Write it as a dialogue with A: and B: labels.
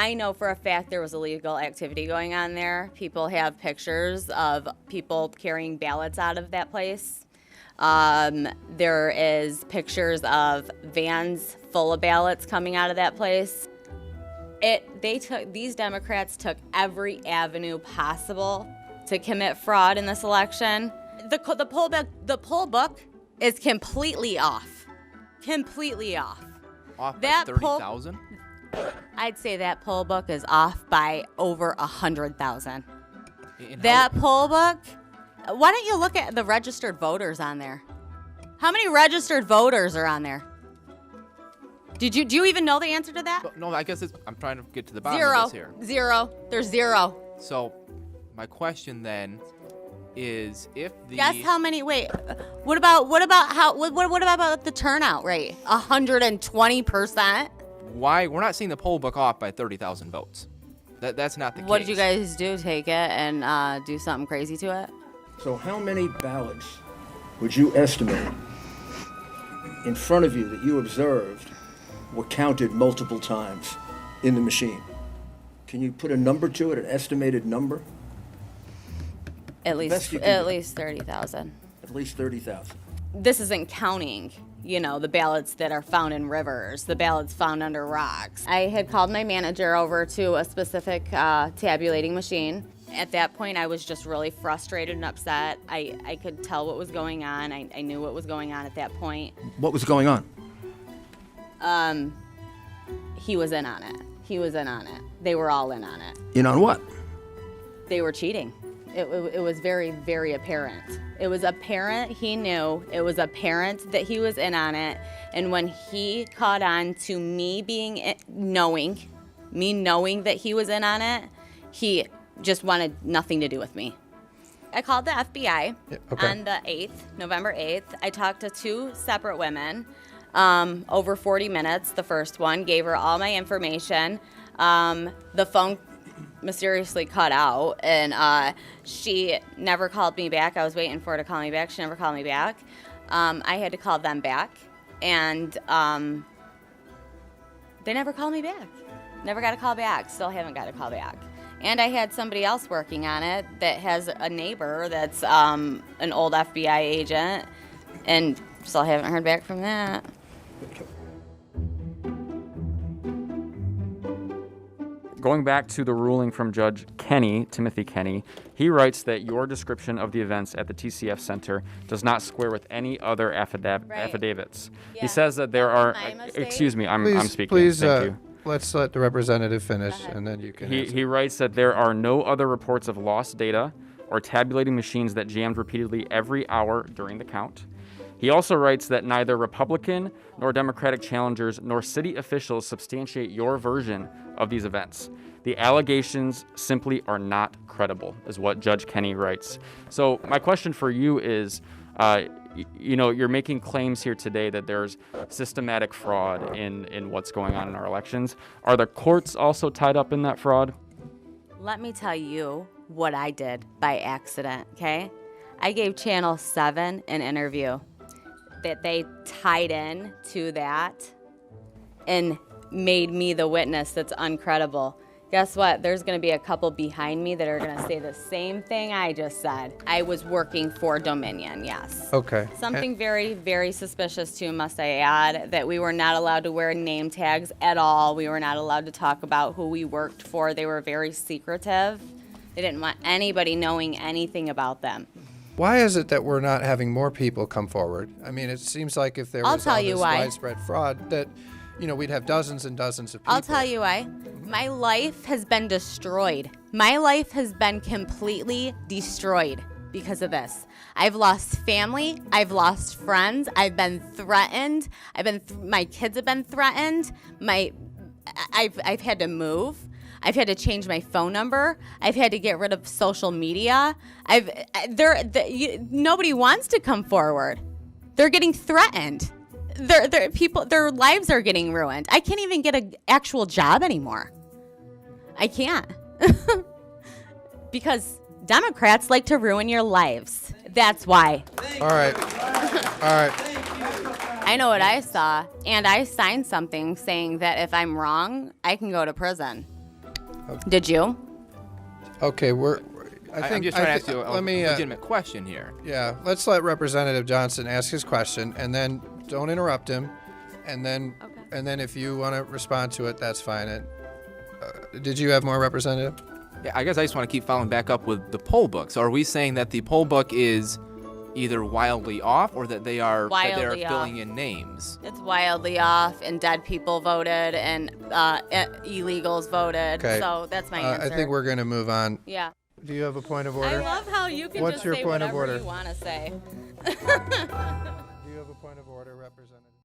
A: I know for a fact there was illegal activity going on there. People have pictures of people carrying ballots out of that place. There is pictures of vans full of ballots coming out of that place. These Democrats took every avenue possible to commit fraud in this election. The poll book is completely off. Completely off.
B: Off by 30,000?
A: I'd say that poll book is off by over 100,000. That poll book, why don't you look at the registered voters on there? How many registered voters are on there? Do you even know the answer to that?
B: No, I guess I'm trying to get to the bottom of this here.
A: Zero. There's zero.
B: So, my question then is if the...
A: Guess how many, wait, what about the turnout rate? 120%?
B: Why? We're not seeing the poll book off by 30,000 votes. That's not the case.
A: What did you guys do? Take it and do something crazy to it?
C: So how many ballots would you estimate in front of you that you observed were counted multiple times in the machine? Can you put a number to it, an estimated number?
A: At least 30,000.
C: At least 30,000.
A: This isn't counting, the ballots that are found in rivers, the ballots found under rocks. I had called my manager over to a specific tabulating machine. At that point, I was just really frustrated and upset. I could tell what was going on. I knew what was going on at that point.
C: What was going on?
A: He was in on it. They were all in on it.
C: In on what?
A: They were cheating. It was very, very apparent. It was apparent he knew. It was apparent that he was in on it. And when he caught on to me knowing that he was in on it, he just wanted nothing to do with me. I called the FBI on the 8th, November 8th. I talked to two separate women over 40 minutes. The first one, gave her all my information. The phone mysteriously cut out, and she never called me back. I was waiting for her to call me back. She never called me back. I had to call them back, and they never called me back. Never got a call back. Still haven't got a call back. And I had somebody else working on it that has a neighbor that's an old FBI agent, and still haven't heard back from that.
D: Going back to the ruling from Judge Timothy Kenny, he writes that your description of the events at the TCF Center does not square with any other affidavits. Yeah. He says that there are... Excuse me, I'm speaking.
E: Please,
D: Thank you.
E: Let's let the representative finish, and then you can
D: He writes that there are no other reports of lost data or tabulating machines that jammed repeatedly every hour during the count. He also writes that neither Republican nor Democratic challengers nor city officials substantiate your version of these events. The allegations simply are not credible, is what Judge Kenny writes. So my question for you is, you're making claims here today that there's systematic fraud in what's going on in our elections. Are the courts also tied up in that fraud?
A: Let me tell you what I did by accident, okay? I gave Channel 7 an interview that they tied in to that and made me the witness that's uncredible. Guess what? There's going to be a couple behind me that are going to say the same thing I just said. I was working for Dominion, yes.
E: Okay.
A: Something very, very suspicious too, must I add, that we were not allowed to wear name tags at all. We were not allowed to talk about who we worked for. They were very secretive. They didn't want anybody knowing anything about them.
E: Why is it that we're not having more people come forward? I mean, it seems like if there was all this widespread fraud that, we'd have dozens and dozens of people.
A: I'll tell you why. My life has been destroyed. My life has been completely destroyed because of this. I've lost family. I've lost friends. I've been threatened. My kids have been threatened. I've had to move. I've had to change my phone number. I've had to get rid of social media. Nobody wants to come forward. They're getting threatened. Their lives are getting ruined. I can't even get an actual job anymore. I can't. Because Democrats like to ruin your lives. That's why.
E: All right.
A: I know what I saw, and I signed something saying that if I'm wrong, I can go to prison. Did you?
E: Okay,
B: I'm just trying to ask you a legitimate question here.
E: Yeah, let's let Representative Johnson ask his question, and then don't interrupt him, and then if you want to respond to it, that's fine. Did you have more, Representative?
B: Yeah, I guess I just want to keep following back up with the poll book. So are we saying that the poll book is either wildly off or that they are filling in names?
A: It's wildly off, and dead people voted, and illegals voted.
E: Okay.
A: So that's my answer.
E: I think we're going to move on.
A: Yeah.
E: Do you have a point of order?
A: I love how you can
E: What's
A: just
E: your
A: say
E: point of
A: whatever
E: order?
A: you want to say.
E: Do you have a point of order, Representative?